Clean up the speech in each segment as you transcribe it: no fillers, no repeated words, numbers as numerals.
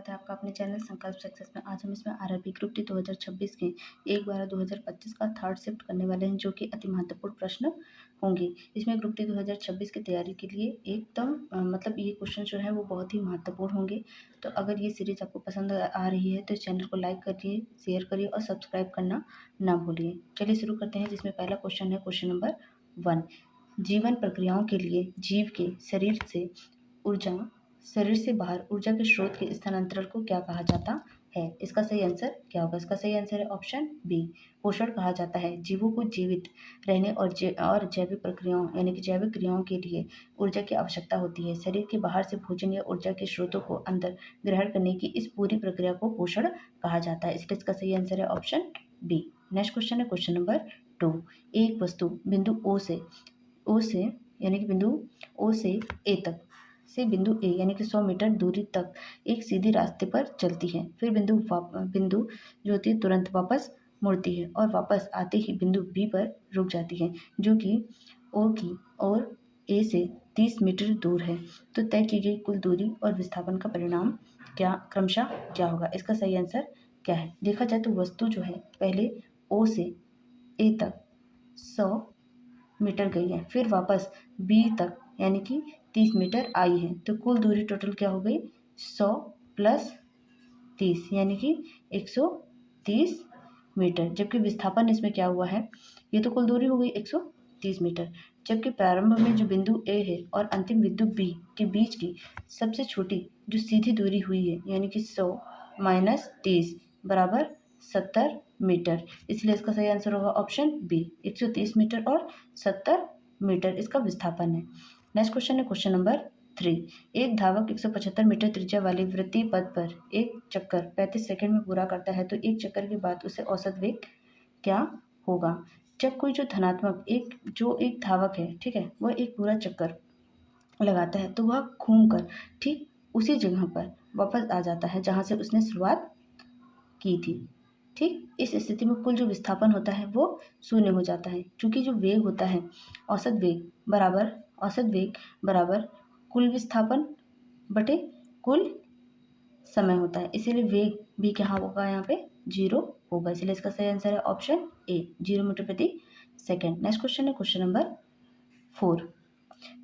स्वागत है आपका अपने चैनल संकल्प सक्सेस में। आज हम इसमें आरआरबी ग्रुप डी 2026 के 1/12/2025 का थर्ड शिफ्ट करने वाले हैं, जो कि अति महत्वपूर्ण प्रश्न होंगे। इसमें ग्रुप डी 2026 की तैयारी के लिए एकदम मतलब ये क्वेश्चन जो है वो बहुत ही महत्वपूर्ण होंगे। तो अगर ये सीरीज आपको पसंद आ रही है तो इस चैनल को लाइक करिए, शेयर करिए और सब्सक्राइब करना ना भूलिए। चलिए शुरू करते हैं, जिसमें पहला क्वेश्चन है क्वेश्चन नंबर 1। जीवन प्रक्रियाओं के लिए जीव के शरीर से बाहर ऊर्जा के स्रोत के स्थानांतरण को क्या कहा जाता है? इसका सही आंसर क्या होगा? इसका सही आंसर है ऑप्शन बी, पोषण कहा जाता है। जीवों को जीवित रहने और जैविक प्रक्रियाओं यानी कि जैविक क्रियाओं के लिए ऊर्जा की आवश्यकता होती है। शरीर के बाहर से भोजन या ऊर्जा के स्रोतों को अंदर ग्रहण करने की इस पूरी प्रक्रिया को पोषण कहा जाता है, इसलिए इसका सही आंसर है ऑप्शन बी। नेक्स्ट क्वेश्चन है क्वेश्चन नंबर 2। एक वस्तु बिंदु ओ से यानी कि बिंदु ओ से ए तक से बिंदु ए यानी कि 100 मीटर दूरी तक एक सीधी रास्ते पर चलती है। फिर बिंदु जो होती है तुरंत वापस मुड़ती है और वापस आते ही बिंदु बी पर रुक जाती है, जो कि ओ की और ए से 30 मीटर दूर है। तो तय की गई कुल दूरी और विस्थापन का परिणाम क्रमशः क्या होगा? इसका सही आंसर क्या है? देखा जाए तो वस्तु जो है पहले ओ से ए तक 100 मीटर गई है, फिर वापस बी तक यानी कि 30 मीटर आई है। तो कुल दूरी टोटल क्या हो गई? 100 प्लस 30 यानी कि 130 मीटर। जबकि विस्थापन इसमें क्या हुआ है? ये तो कुल दूरी हो गई 130 मीटर, जबकि प्रारंभ में जो बिंदु ए है और अंतिम बिंदु बी के बीच की सबसे छोटी जो सीधी दूरी हुई है यानी कि 100 माइनस 30 बराबर 70 मीटर, इसलिए इसका सही आंसर होगा ऑप्शन बी, 130 मीटर और 70 मीटर इसका विस्थापन है। नेक्स्ट क्वेश्चन है क्वेश्चन नंबर 3। एक धावक 175 मीटर त्रिज्या वाले वृत्तीय पथ पर एक चक्कर 35 सेकंड में पूरा करता है, तो एक चक्कर के बाद उसे औसत वेग क्या होगा? जब कोई जो एक धावक है, ठीक है, वह एक पूरा चक्कर लगाता है तो वह घूमकर ठीक उसी जगह पर वापस आ जाता है जहां से उसने शुरुआत की थी। ठीक, इस स्थिति में कुल जो विस्थापन होता है वो शून्य हो जाता है, क्योंकि जो वेग होता है औसत वेग बराबर कुल विस्थापन बटे कुल समय होता है, इसीलिए वेग भी क्या होगा? यहाँ पे 0 होगा, इसलिए इसका सही आंसर है ऑप्शन ए, 0 मीटर प्रति सेकेंड। नेक्स्ट क्वेश्चन है क्वेश्चन नंबर 4।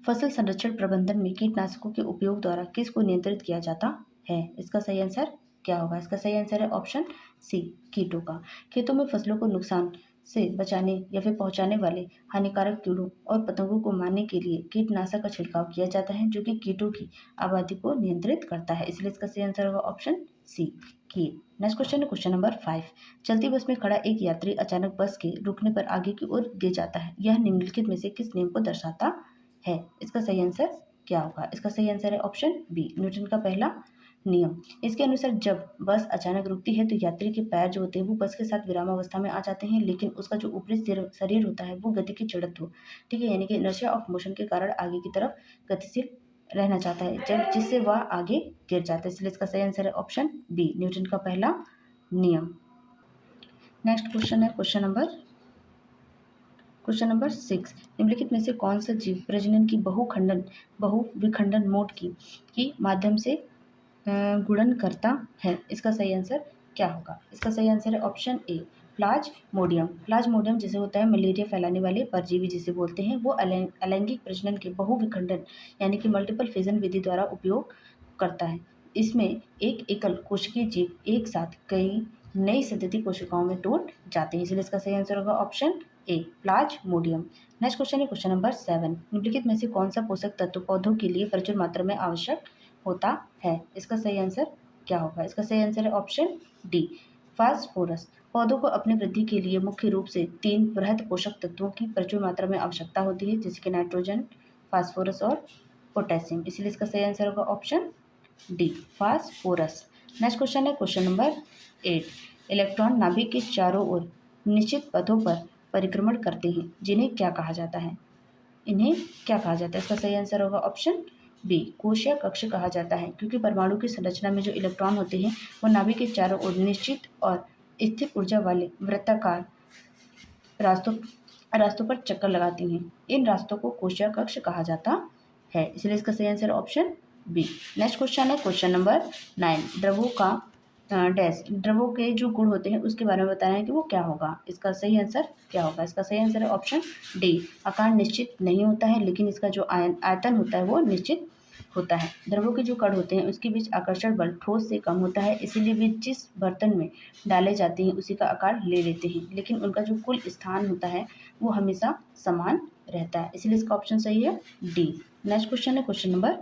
फसल संरक्षण प्रबंधन में कीटनाशकों के उपयोग द्वारा किस को नियंत्रित किया जाता है? इसका सही आंसर क्या होगा? इसका सही आंसर है ऑप्शन सी, कीटों का। खेतों में फसलों को नुकसान से बचाने या फिर पहुंचाने वाले हानिकारक कीड़ों और पतंगों को मारने के लिए कीटनाशक का छिड़काव किया जाता है, जो कि कीटों की आबादी को नियंत्रित करता है, इसलिए इसका सही आंसर होगा ऑप्शन सी, कीट। नेक्स्ट क्वेश्चन है क्वेश्चन नंबर 5। चलती बस में खड़ा एक यात्री अचानक बस के रुकने पर आगे की ओर गिर जाता है, यह निम्नलिखित में से किस नियम को दर्शाता है? इसका सही आंसर क्या होगा? इसका सही आंसर है ऑप्शन बी, न्यूटन का पहला नियम। इसके अनुसार जब बस अचानक रुकती है तो यात्री के पैर जो होते हैं वो बस के साथ विरामावस्था में आ जाते हैं, लेकिन उसका जो ऊपरी शरीर होता है वो गति की जड़त्व, ठीक है, यानी कि इनर्शिया ऑफ मोशन के कारण आगे की तरफ गतिशील रहना चाहता है, जिससे वह आगे गिर जाता है, इसलिए इसका सही आंसर है ऑप्शन बी, न्यूटन का पहला नियम। नेक्स्ट क्वेश्चन है क्वेश्चन नंबर 6। निम्नलिखित में से कौन सा जीव प्रजनन की बहुविखंडन मोड की माध्यम से गुणन करता है? इसका सही आंसर क्या होगा? इसका सही आंसर है ऑप्शन ए, प्लाज्मोडियम जैसे होता है मलेरिया फैलाने वाले परजीवी जिसे बोलते हैं, वो अलैंगिक प्रजनन के बहुविखंडन यानी कि मल्टीपल फिजन विधि द्वारा उपयोग करता है। इसमें एक एकल कोशिकीय जीव एक साथ कई नई संतति कोशिकाओं में टूट जाते हैं, इसलिए इसका सही आंसर होगा option A, Plasmodium. Next question है क्वेश्चन नंबर 7। निम्नलिखित में से कौन सा पोषक तत्व पौधों के लिए प्रचुर मात्रा में आवश्यक होता है? इसका सही आंसर क्या होगा? इसका सही आंसर है ऑप्शन डी, फास्फोरस। पौधों को अपनी वृद्धि के लिए मुख्य रूप से 3 वृहद पोषक तत्वों की प्रचुर मात्रा में आवश्यकता होती है, जैसे कि नाइट्रोजन, फास्फोरस और पोटेशियम, इसलिए इसका सही आंसर होगा option D, phosphorus. Next question है क्वेश्चन नंबर 8। इलेक्ट्रॉन नाभिक के चारों ओर निश्चित पथों पर परिक्रमण करते हैं, जिन्हें क्या कहा जाता है? इन्हें क्या कहा जाता है? इसका सही आंसर होगा ऑप्शन बी, कोशीय कक्ष कहा जाता है, क्योंकि परमाणु की संरचना में जो इलेक्ट्रॉन होते हैं वो नाभिक के चारों ओर निश्चित और स्थिर ऊर्जा वाले वृत्ताकार रास्तों पर चक्कर लगाती हैं। इन रास्तों को कोशीय कक्ष कहा जाता है, इसलिए इसका सही answer option B. Next question है क्वेश्चन नंबर 9। द्रवों का डैश, द्रवों के जो गुण होते हैं उसके बारे में बताना है कि वो क्या होगा। इसका सही आंसर क्या होगा। इसका सही आंसर है ऑप्शन डी। आकार निश्चित नहीं होता है लेकिन इसका जो आयतन होता है वो निश्चित होता है। द्रवों के जो कण होते हैं उसके बीच आकर्षण बल ठोस से कम होता है, इसीलिए वे जिस बर्तन में डाले जाते हैं उसी का आकार ले लेते हैं, लेकिन उनका जो कुल स्थान होता है वो हमेशा समान रहता है, इसलिए इसका ऑप्शन सही है डी। नेक्स्ट क्वेश्चन है क्वेश्चन नंबर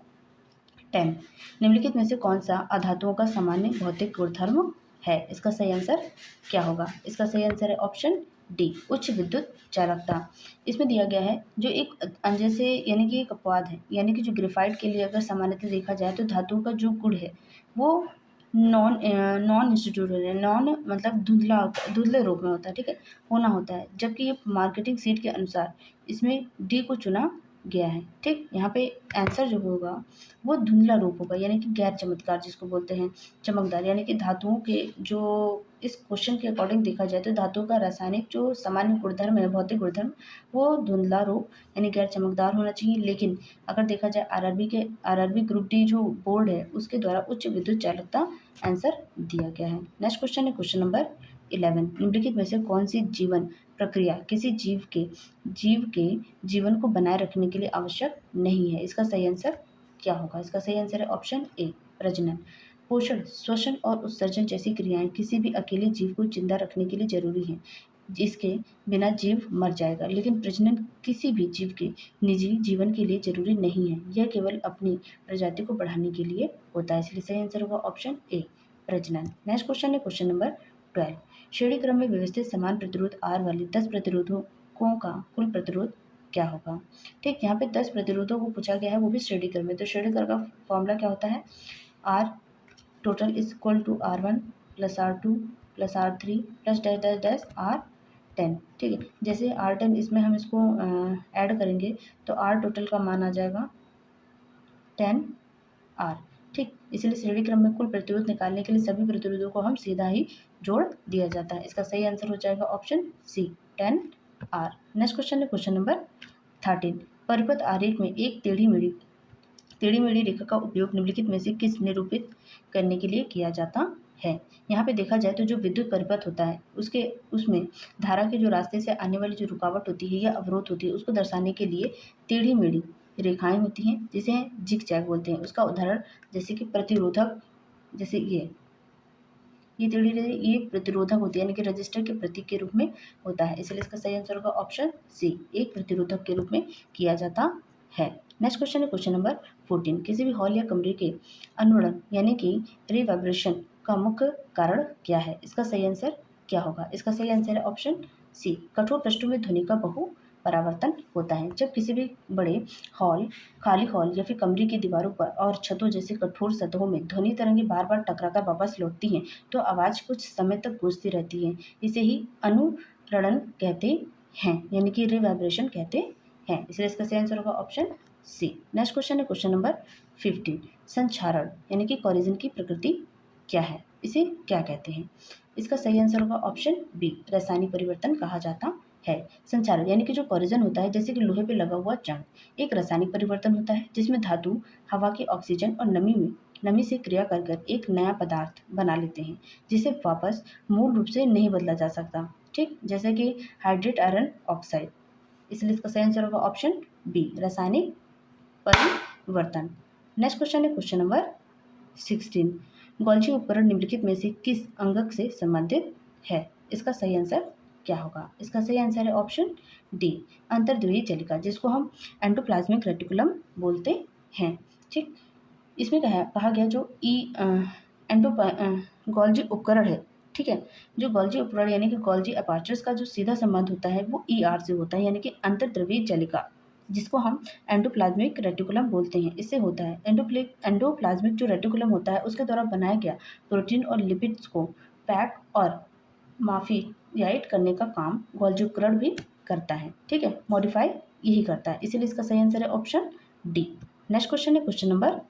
10। निम्नलिखित में से कौन सा अधातुओं का सामान्य भौतिक गुणधर्म है। इसका सही आंसर क्या होगा। इसका सही आंसर है ऑप्शन डी, उच्च विद्युत चालकता। इसमें दिया गया है जो एक जैसे यानी कि एक अपवाद है, यानी कि जो ग्रेफाइट के लिए अगर सामान्यतः देखा जाए तो धातु का जो गुण है वो नॉन इंस्टीट्यूटेड है। नॉन मतलब धुंधले रूप में होता है, ठीक है, होना होता है, जबकि ये मार्केटिंग सीट के अनुसार इसमें डी को चुना गया है। ठीक, यहाँ पे आंसर जो होगा वो धुंधला रूप होगा, यानी कि गैर चमत्कार जिसको बोलते हैं, चमकदार, यानी कि धातुओं के जो इस क्वेश्चन के अकॉर्डिंग देखा जाए तो धातुओं का रासायनिक जो सामान्य गुणधर्म है, भौतिक गुणधर्म, वो धुंधला रूप यानी गैर चमकदार होना चाहिए। लेकिन अगर देखा जाए आरआरबी ग्रुप डी जो बोर्ड है उसके द्वारा उच्च विद्युत चालकता आंसर दिया गया है। नेक्स्ट क्वेश्चन है क्वेश्चन नंबर 11। निम्नलिखित में से कौन सी जीवन प्रक्रिया किसी जीव के जीवन को बनाए रखने के लिए आवश्यक नहीं है। इसका सही आंसर क्या होगा। इसका सही आंसर है ऑप्शन ए, प्रजनन। पोषण, श्वसन और उत्सर्जन जैसी क्रियाएं किसी भी अकेले जीव को जिंदा रखने के लिए जरूरी हैं, जिसके बिना जीव मर जाएगा, लेकिन प्रजनन किसी भी जीव के निजी जीवन के लिए जरूरी नहीं है, यह केवल अपनी प्रजाति को बढ़ाने के लिए होता है, इसलिए सही आंसर होगा ऑप्शन ए, प्रजनन। नेक्स्ट क्वेश्चन है क्वेश्चन नंबर 12। श्रेणी क्रम में व्यवस्थित समान प्रतिरोध आर वाली 10 प्रतिरोधों का कुल प्रतिरोध क्या होगा। ठीक, यहाँ पे 10 प्रतिरोधों को पूछा गया है, वो भी श्रेणी क्रम में। तो श्रेणी क्रम का फॉर्मूला क्या होता है, R total is equal to R1 plus R2 plus R3 plus dash dash dash R10। ठीक है, जैसे R10 इसमें हम इसको ऐड करेंगे तो R टोटल का मान आ जाएगा 10R। ठीक, इसलिए श्रेणी क्रम में कुल प्रतिरोध निकालने के लिए सभी प्रतिरोधों को हम सीधा ही जोड़ दिया जाता है। इसका सही आंसर हो जाएगा option C, 10R। Next question है क्वेश्चन नंबर 13। परिपथ आरेख में एक टेढ़ी मेढ़ी रेखा का उपयोग निम्नलिखित में से किस निरूपित करने के लिए किया जाता है। यहाँ पे देखा जाए तो जो विद्युत परिपथ होता है उसमें धारा के जो रास्ते से आने वाली जो रुकावट होती है या अवरोध होती है उसको दर्शाने के लिए टेढ़ी मेढ़ी रेखाएं होती हैं जिसे जिगजैग बोलते हैं। उसका उदाहरण जैसे कि प्रतिरोधक, जैसे ये टेढ़ी ये प्रतिरोधक होती है, यानी कि रजिस्टर के प्रतीक के रूप में होता है, इसलिए इसका सही आंसर होगा ऑप्शन सी, एक प्रतिरोधक के रूप में किया जाता है। नेक्स्ट क्वेश्चन है क्वेश्चन नंबर 14। किसी भी हॉल या कमरे के अनुरण यानी कि रिवाइब्रेशन का मुख्य कारण क्या है। इसका सही आंसर क्या होगा। इसका सही आंसर है ऑप्शन सी, कठोर पृष्ठों में ध्वनि का बहु परावर्तन होता है। जब किसी भी बड़े हॉल, खाली हॉल या फिर कमरे की दीवारों पर और छतों जैसे कठोर सतहों में ध्वनि तरंगें बार बार टकराकर वापस लौटती हैं तो आवाज़ कुछ समय तक गूंजती रहती है। इसे ही अनुरणन कहते हैं, यानी कि रिवाइब्रेशन कहते हैं, इसलिए इसका सही आंसर होगा ऑप्शन सी। नेक्स्ट क्वेश्चन है क्वेश्चन नंबर 15। संक्षारण यानी कि कोरिजन की प्रकृति क्या है, इसे क्या कहते हैं। इसका सही आंसर होगा ऑप्शन बी, रासायनिक परिवर्तन कहा जाता है। संचारण यानी कि जो कोरिजन होता है, जैसे कि लोहे पे लगा हुआ जंग, एक रासायनिक परिवर्तन होता है जिसमें धातु हवा के ऑक्सीजन और नमी से क्रिया कर एक नया पदार्थ बना लेते हैं जिसे वापस मूल रूप से नहीं बदला जा सकता। ठीक, जैसे कि हाइड्रेट आयरन ऑक्साइड, इसलिए इसका सही आंसर होगा ऑप्शन बी, रासायनिक परिवर्तन। नेक्स्ट क्वेश्चन है क्वेश्चन नंबर 16। गोल्जी उपकरण निम्नलिखित में से किस अंगक से संबंधित है। इसका सही आंसर क्या होगा। इसका सही आंसर है ऑप्शन डी, अंतर्ध्रुवीय जलिका, जिसको हम एंडोप्लाज्मिक रेटिकुलम बोलते हैं। ठीक, इसमें कहा गया जो गोल्जी उपकरण है, ठीक है, जो गोल्जी उपकरण यानी कि गोल्जी अपर्चर्स का जो सीधा संबंध होता है वो ER से होता है, यानी कि अंतर्ध्रुवीय जलिका, जिसको हम एंडोप्लाज्मिक रेटिकुलम बोलते हैं, इससे होता है। एंडोप्लाज्मिक जो रेटिकुलम होता है उसके द्वारा बनाया गया प्रोटीन और लिपिड्स को पैक और माफियाइट करने का काम गोल्जी उपकरण भी करता है। ठीक है, मॉडिफाई यही करता है, इसीलिए इसका सही आंसर है ऑप्शन डी। नेक्स्ट क्वेश्चन है क्वेश्चन नंबर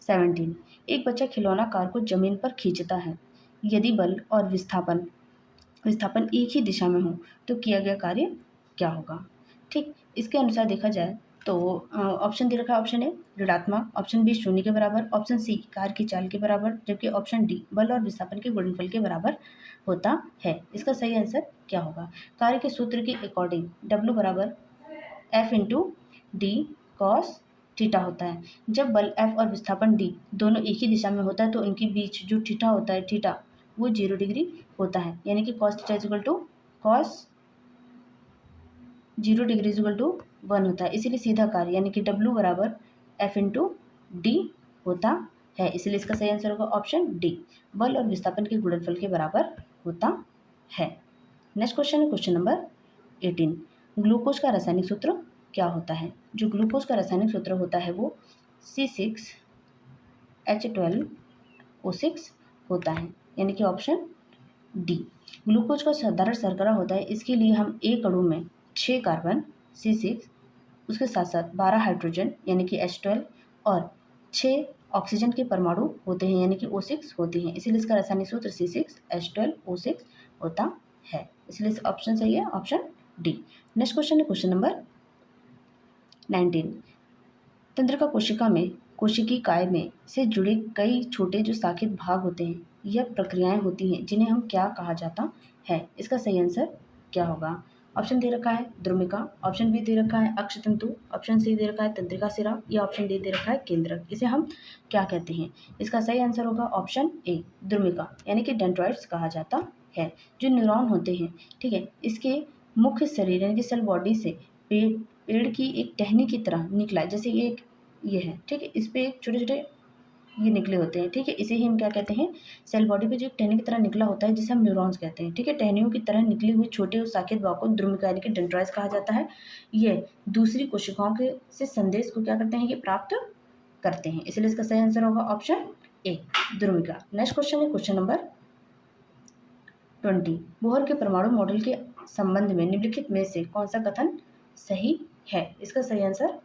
17। एक बच्चा खिलौना कार को जमीन पर खींचता है, यदि बल और विस्थापन एक ही दिशा में हो तो किया गया कार्य क्या होगा। ठीक, इसके अनुसार देखा जाए तो ऑप्शन दे रखा है ऑप्शन ए ऋणात्मक, ऑप्शन बी शून्य के बराबर, ऑप्शन सी कार की चाल के बराबर, जबकि ऑप्शन डी बल और विस्थापन के गुणनफल के बराबर होता है। इसका सही आंसर क्या होगा? कार्य के सूत्र के अकॉर्डिंग W बराबर F into D cos theta होता है। जब बल F और विस्थापन D दोनों एक ही दिशा में होता है तो उनके बीच जो थीटा होता है, थीटा वो 0 डिग्री होता है, यानी कि cos theta equal to cos 0 degree equal to 1 होता है। इसीलिए सीधा कार्य यानी कि W बराबर F इंटू डी होता है। इसलिए इसका सही आंसर होगा ऑप्शन डी, बल और विस्थापन के गुणनफल के बराबर होता है। नेक्स्ट क्वेश्चन है क्वेश्चन नंबर 18। ग्लूकोज का रासायनिक सूत्र क्या होता है? जो ग्लूकोज का रासायनिक सूत्र होता है वो C6H12O6 होता है, यानी कि ऑप्शन डी। ग्लूकोज का साधारण शर्करा होता है। इसके लिए हम एक अणु में 6 कार्बन C6, उसके साथ साथ 12 हाइड्रोजन यानी कि H12 और 6 ऑक्सीजन के परमाणु होते हैं यानी कि O6 होते हैं। इसीलिए इसका रासायनिक सूत्र C6H12O6 होता है। इसलिए ऑप्शन सही है ऑप्शन डी। नेक्स्ट क्वेश्चन है क्वेश्चन नंबर 19। तंत्रिका कोशिकी काय में से जुड़े कई छोटे जो शाखित भाग होते हैं, यह प्रक्रियाएं होती हैं जिन्हें हम क्या कहा जाता है? इसका सही आंसर क्या होगा? ऑप्शन दे रखा है द्रुमिका, ऑप्शन बी दे रखा है अक्षतंतु, ऑप्शन सी दे रखा है तंत्रिका सिरा, या ऑप्शन डी दे रखा है केंद्रक। इसे हम क्या कहते हैं? इसका सही आंसर होगा ऑप्शन ए द्रुमिका, यानी कि डेंड्राइट्स कहा जाता है। जो न्यूरॉन होते हैं, ठीक है, इसके मुख्य शरीर यानी कि सेल बॉडी से पेड़ की एक टहनी की तरह निकला है। जैसे ये है, ठीक है, इस पे एक छोटे छोटे ये निकले होते हैं, ठीक है, इसे ही हम क्या कहते हैं? सेल बॉडी पे जो एक टहनी की तरह निकला होता है जिसे हम न्यूरॉन्स कहते हैं, ठीक है। टहनियों की तरह निकली हुई छोटे और शाखित भाग को द्रुमिका यानी कि डेंड्राइट्स कहा जाता है। ये दूसरी कोशिकाओं के से संदेश को क्या करते हैं? ये प्राप्त करते हैं। इसलिए इसका सही आंसर होगा option A Drumika. Next question है क्वेश्चन नंबर 20। बोहर के परमाणु मॉडल के संबंध में निम्नलिखित में से कौन सा कथन सही है? इसका सही आंसर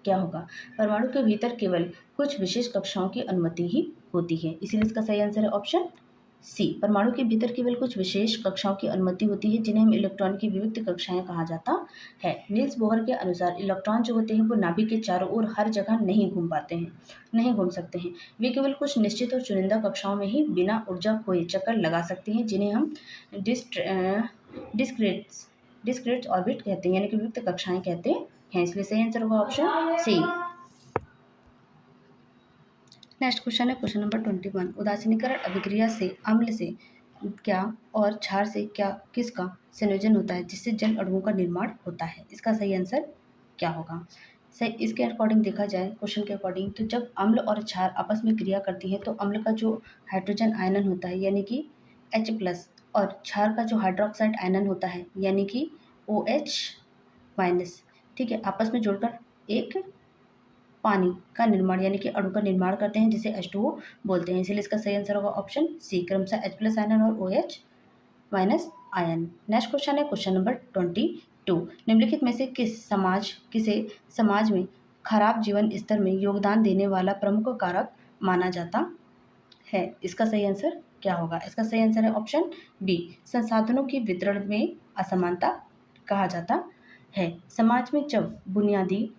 क्या होगा? परमाणु के भीतर केवल कुछ विशेष कक्षाओं की अनुमति ही होती है। इसीलिए इसका सही आंसर है ऑप्शन सी, परमाणु के भीतर केवल कुछ विशेष कक्षाओं की अनुमति होती है जिन्हें हम इलेक्ट्रॉन की विविक्त कक्षाएं कहा जाता है। नील्स बोहर के अनुसार इलेक्ट्रॉन जो होते हैं वो नाभिक के चारों ओर हर जगह नहीं घूम पाते हैं, नहीं घूम सकते हैं। वे केवल कुछ निश्चित और चुनिंदा कक्षाओं में ही बिना ऊर्जा खोए चक्कर लगा सकते हैं, जिन्हें हम डिस्क्रेट्स ऑर्बिट कहते हैं, यानी कि विविक्त कक्षाएं कहते हैं। इसलिए सही आंसर होगा ऑप्शन सी। नेक्स्ट क्वेश्चन है क्वेश्चन नंबर 21। उदासीनीकरण अभिक्रिया से अम्ल से क्या और क्षार से क्या किसका संयोजन होता है जिससे जल अणुओं का निर्माण होता है? इसका सही आंसर क्या होगा? सही, इसके अकॉर्डिंग देखा जाए क्वेश्चन के अकॉर्डिंग तो जब अम्ल और क्षार आपस में क्रिया करती है तो अम्ल का जो हाइड्रोजन आयनन होता है यानी कि H+ और क्षार का जो हाइड्रोक्साइड आयनन होता है यानी कि OH-, ठीक है, आपस में जुड़कर एक पानी का निर्माण यानी कि अणु का निर्माण करते हैं जिसे H2O बोलते हैं। इसलिए इसका सही आंसर होगा ऑप्शन सी, क्रमशः H+ आयन और OH- आयन। नेक्स्ट क्वेश्चन है क्वेश्चन नंबर 22। निम्नलिखित में से किसे समाज में खराब जीवन स्तर में योगदान देने वाला प्रमुख कारक माना जाता है? इसका सही आंसर क्या होगा? इसका सही आंसर है ऑप्शन बी, संसाधनों के वितरण में असमानता कहा जाता है। समाज में जब बुनियादी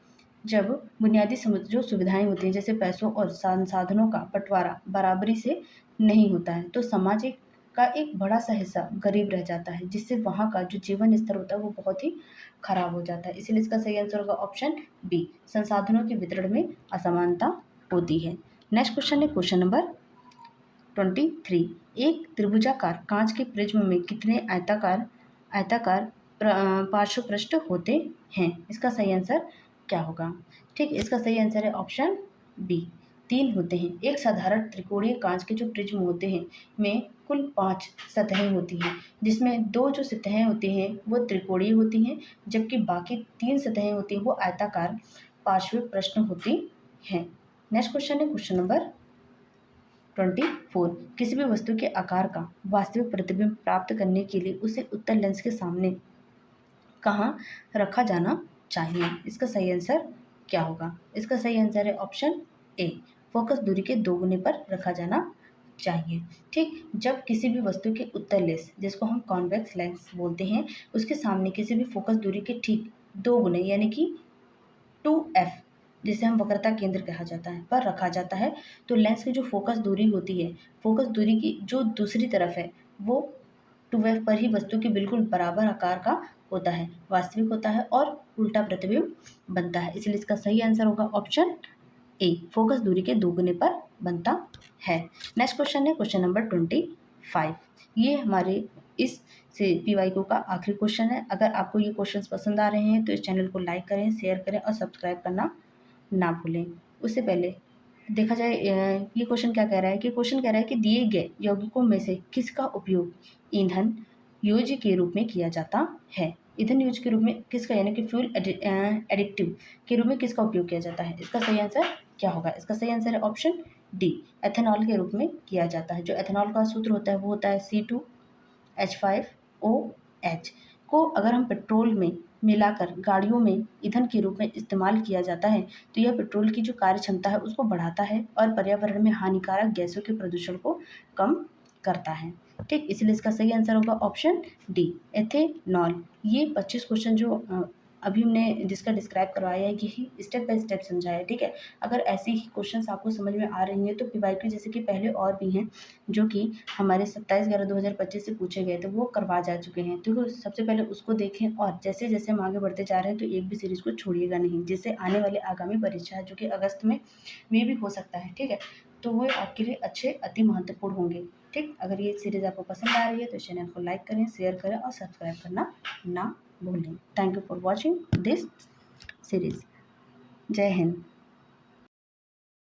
जो सुविधाएं होती हैं जैसे पैसों और संसाधनों का बंटवारा बराबरी से नहीं होता है तो समाज का एक बड़ा सा हिस्सा गरीब रह जाता है, जिससे वहाँ का जो जीवन स्तर होता है वो बहुत ही खराब हो जाता है। इसीलिए इसका सही आंसर होगा ऑप्शन बी, संसाधनों के वितरण में असमानता होती है। नेक्स्ट क्वेश्चन है क्वेश्चन नंबर 23। एक त्रिभुजाकार कांच के प्रिज्म में कितने आयताकार पार्श्व पृष्ठ होते हैं? इसका सही आंसर क्या होगा? ठीक, इसका सही आंसर है ऑप्शन बी, 3 होते हैं। एक साधारण त्रिकोणीय कांच के जो प्रिज्म होते हैं में कुल 5 सतहें होती हैं, जिसमें 2 जो सतहें होती हैं वो त्रिकोणीय होती हैं, जबकि बाकी 3 सतहें होती हैं वो आयताकार पार्श्व पृष्ठ होती हैं। नेक्स्ट क्वेश्चन है क्वेश्चन नंबर 24। किसी भी वस्तु के आकार का वास्तविक प्रतिबिंब प्राप्त करने के लिए उसे उत्तल लेंस के सामने कहाँ रखा जाना चाहिए? इसका सही आंसर क्या होगा? इसका सही आंसर है ऑप्शन ए, फोकस दूरी के 2 गुने पर रखा जाना चाहिए। ठीक, जब किसी भी वस्तु के उत्तल लेंस जिसको हम कॉन्वेक्स लेंस बोलते हैं उसके सामने किसी भी फोकस दूरी के ठीक 2 गुने यानी कि 2f जिसे हम वक्रता केंद्र कहा जाता है पर रखा जाता है, तो लेंस की जो फोकस दूरी होती है, फोकस दूरी की जो दूसरी तरफ है वो 2f पर ही वस्तु के बिल्कुल बराबर आकार का होता है, वास्तविक होता है और उल्टा प्रतिबिंब बनता है। इसलिए इसका सही आंसर होगा ऑप्शन ए, फोकस दूरी के दोगुने पर बनता है। नेक्स्ट क्वेश्चन है क्वेश्चन नंबर 25। ये हमारे इस से पीवाईक्यू का आखिरी क्वेश्चन है। अगर आपको ये क्वेश्चंस पसंद आ रहे हैं तो इस चैनल को लाइक करें, शेयर करें और सब्सक्राइब करना ना भूलें। उससे पहले देखा जाए ये क्वेश्चन क्या कह रहा है कि क्वेश्चन कह रहा है कि दिए गए यौगिकों में से किसका उपयोग ईंधन योज्य के रूप में किया जाता है। ईंधन योज्य के रूप में किसका, यानी कि फ्यूल एडिक्टिव के रूप में किसका उपयोग किया जाता है। इसका सही आंसर क्या होगा? इसका सही आंसर है ऑप्शन डी, एथेनॉल के रूप में किया जाता है। जो एथेनॉल का सूत्र होता है वो होता है C2H5OH को अगर हम पेट्रोल में मिलाकर गाड़ियों में ईंधन के रूप में इस्तेमाल किया जाता है तो यह पेट्रोल की जो कार्य क्षमता है उसको बढ़ाता है और पर्यावरण में हानिकारक गैसों के प्रदूषण को कम करता है। ठीक, इसलिए इसका सही आंसर होगा ऑप्शन डी, एथेनॉल। ये 25 क्वेश्चन जो अभी हमने जिसका डिस्क्राइब करवाया है यही स्टेप बाय स्टेप समझाया है। ठीक है, अगर ऐसी ही क्वेश्चंस आपको समझ में आ रही हैं तो पीवाईक्यू जैसे कि पहले और भी हैं जो कि हमारे 27/11/2025 से पूछे गए थे वो करवा जा चुके हैं। तो सबसे पहले उसको देखें और जैसे जैसे हम आगे बढ़ते जा रहे हैं तो एक भी सीरीज़ को छोड़िएगा नहीं, जिससे आने वाले आगामी परीक्षा है जो कि अगस्त में भी हो सकता है। ठीक है, तो वो आपके लिए अच्छे अति महत्वपूर्ण होंगे। ठीक, अगर ये सीरीज़ आपको पसंद आ रही है तो चैनल को लाइक करें, शेयर करें और सब्सक्राइब करना ना भूलें। Thank you for watching this series. जय हिंद।